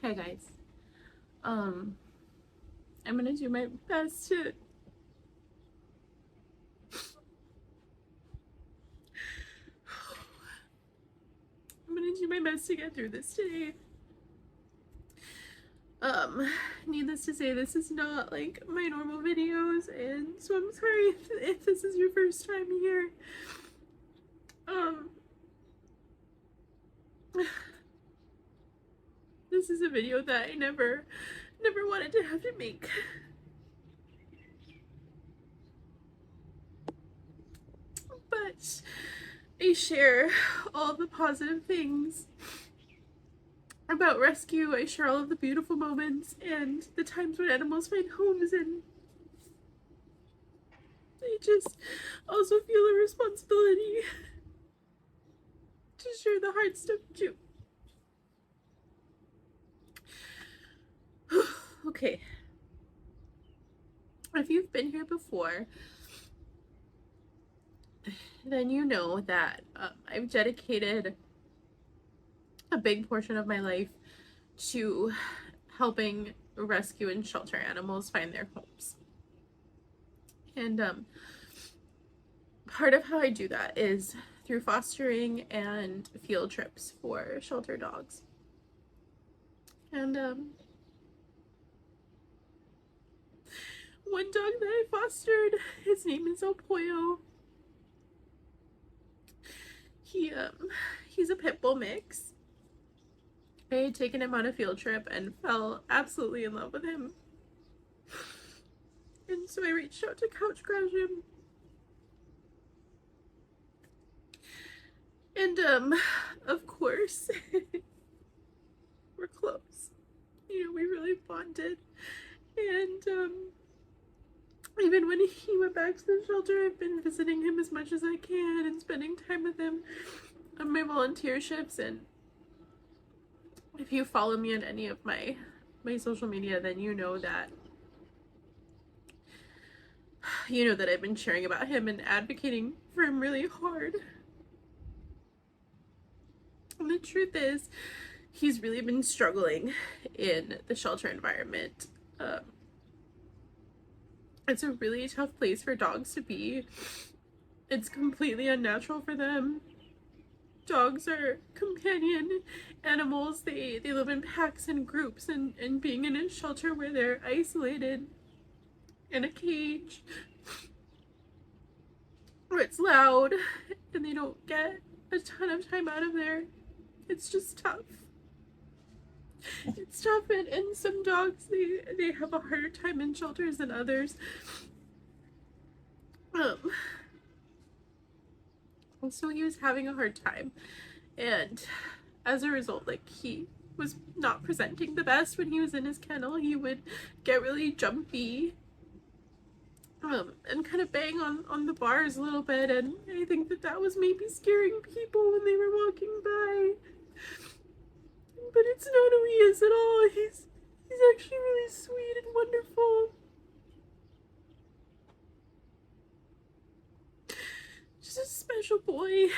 Hi guys. I'm gonna do my best to get through this today. Needless to say, this is not like my normal videos, and so I'm sorry if this is your first time here. This is a video that I never wanted to have to make. But I share all the positive things about rescue. I share all of the beautiful moments and the times when animals find homes, and I just also feel a responsibility to share the hard stuff too. Okay. If you've been here before, then you know that I've dedicated a big portion of my life to helping rescue and shelter animals find their homes. And part of how I do that is through fostering and field trips for shelter dogs. And one dog that I fostered, his name is Pollo. He's a pit bull mix. I had taken him on a field trip and fell absolutely in love with him. And so I reached out to couch crash him. And of course, we're close. You know, we really bonded. And even when he went back to the shelter, I've been visiting him as much as I can and spending time with him on my volunteer shifts. And if you follow me on any of my social media, then you know that I've been sharing about him and advocating for him really hard. And the truth is, he's really been struggling in the shelter environment. It's a really tough place for dogs to be. It's completely unnatural for them. Dogs are companion animals. They live in packs and groups, and being in a shelter where they're isolated in a cage where it's loud and they don't get a ton of time out of there, it's just tough. It's tough, and some dogs, they have a harder time in shelters than others. And so he was having a hard time, and as a result, like, he was not presenting the best when he was in his kennel. He would get really jumpy and kind of bang on the bars a little bit, and I think that was maybe scaring people when they were walking by. But it's not who he is at all. He's actually really sweet and wonderful. Just a special boy.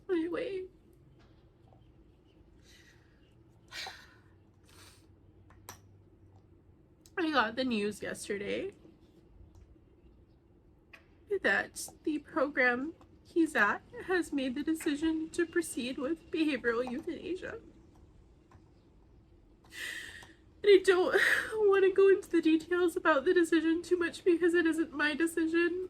Anyway. I got the news yesterday that the program he's at has made the decision to proceed with behavioral euthanasia. And I don't want to go into the details about the decision too much because it isn't my decision.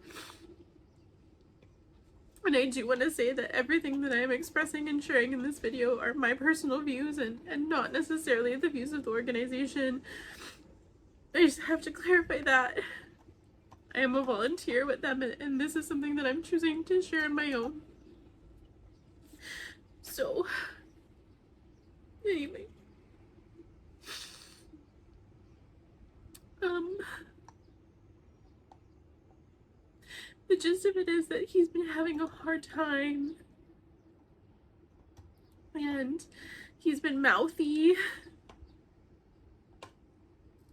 And I do want to say that everything that I am expressing and sharing in this video are my personal views and not necessarily the views of the organization. I just have to clarify that. I am a volunteer with them, and this is something that I'm choosing to share on my own. So, anyway. The gist of it is that he's been having a hard time, and he's been mouthy,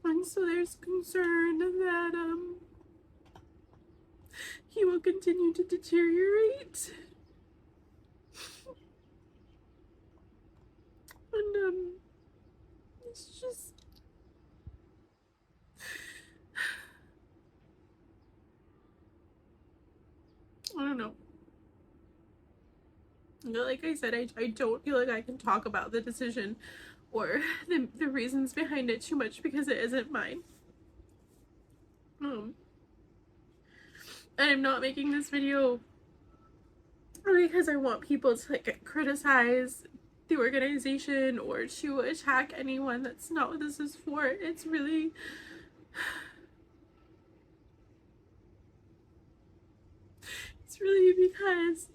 and so there's concern that he will continue to deteriorate. And it's just, I don't know. Like I said, I don't feel like I can talk about the decision or the reasons behind it too much because it isn't mine. And I'm not making this video because I want people to like criticize the organization or to attack anyone. That's not what this is for. It's really because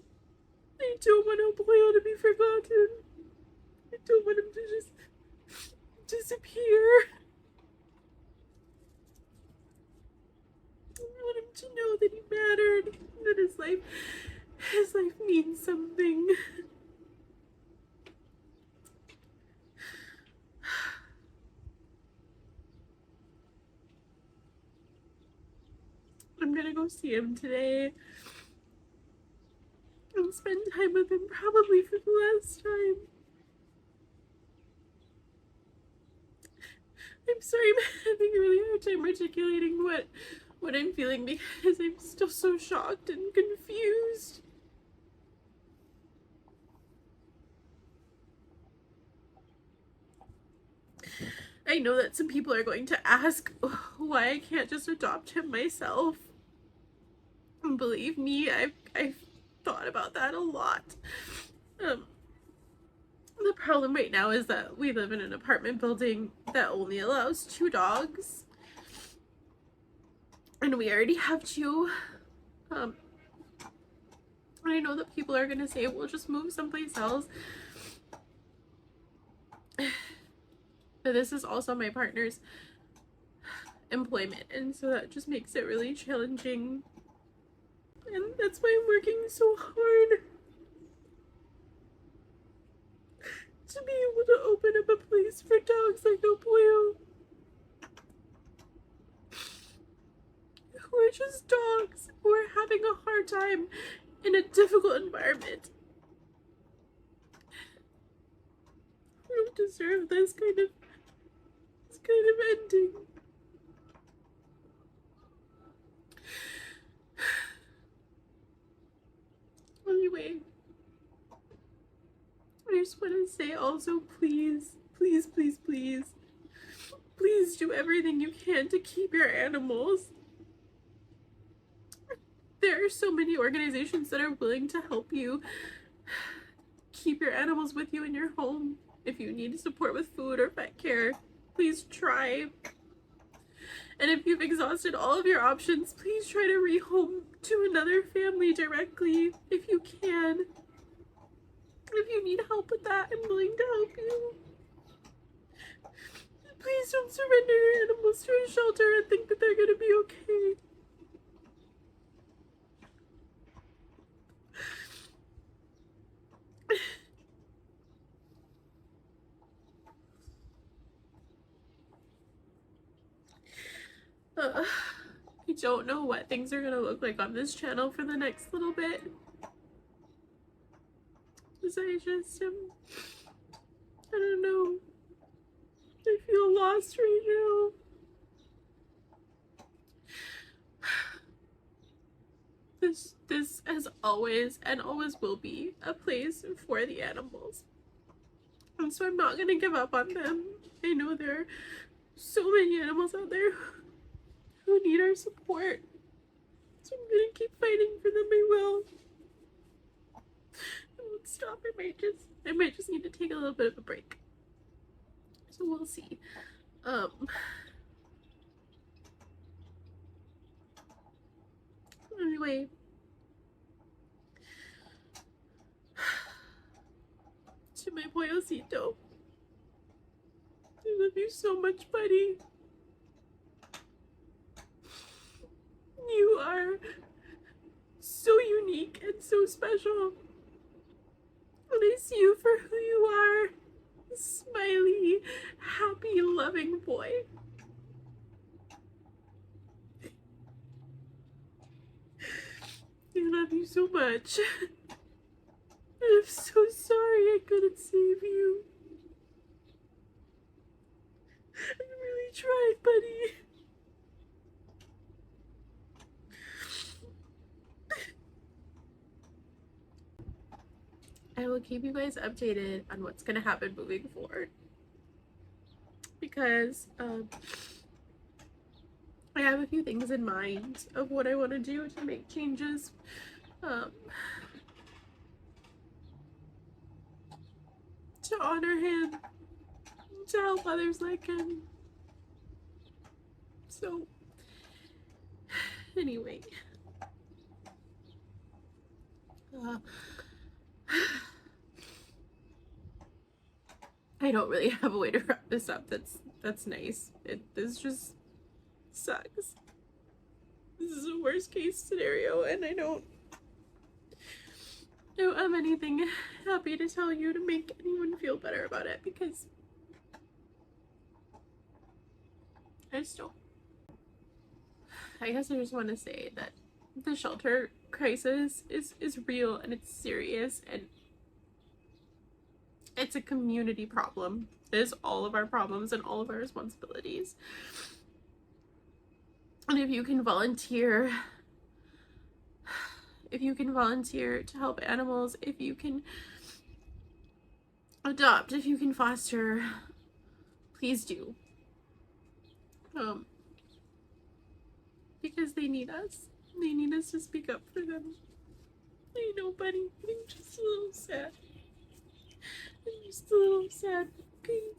I don't want Pollo to be forgotten. I don't want him to just disappear. I want him to know that he mattered, that his life means something. I'm gonna go see him today and spend time with him, probably for the last time. I'm sorry I'm having a really hard time articulating what I'm feeling because I'm still so shocked and confused. I know that some people are going to ask why I can't just adopt him myself. And believe me, I've thought about that a lot. The problem right now is that we live in an apartment building that only allows 2 dogs. And we already have 2. I know that people are gonna say, we'll just move someplace else. But this is also my partner's employment, and so that just makes it really challenging. And that's why I'm working so hard to be able to open up a place for dogs like Pollo, who are just dogs, who are having a hard time in a difficult environment. I don't deserve this kind of ending. Anyway, I just want to say also, please, please, please, please, please do everything you can to keep your animals. There are so many organizations that are willing to help you keep your animals with you in your home. If you need support with food or pet care, please try. And if you've exhausted all of your options, please try to rehome to another family directly if you can. If you need help with that, I'm willing to help you. Please don't surrender your animals to a shelter and think that they're gonna be okay. I don't know what things are gonna look like on this channel for the next little bit. Because I just I don't know. I feel lost right now. This has always and always will be a place for the animals. And so I'm not gonna give up on them. I know there are so many animals out there who need our support. So I'm gonna keep fighting for them. I will. I won't stop. I might just need to take a little bit of a break. So we'll see. Anyway. To my Pollosito. I love you so much, buddy. You are so unique and so special. And I see you for who you are. A smiley, happy, loving boy. love you so much. I'm so sorry I couldn't save you. I really tried, buddy. I will keep you guys updated on what's gonna happen moving forward. Because I have a few things in mind of what I want to do to make changes. To honor him, to help others like him. So, anyway. I don't really have a way to wrap this up that's nice. This just sucks. This is a worst case scenario, and I don't have anything happy to tell you to make anyone feel better about it, because I just don't. I guess I just want to say that the shelter crisis is real, and it's serious, and it's a community problem. It is all of our problems and all of our responsibilities. And if you can volunteer to help animals, if you can adopt, if you can foster, please do. Because they need us. They need us to speak up for them. I know, buddy. I'm just a little sad. I'm just a little sad. Okay.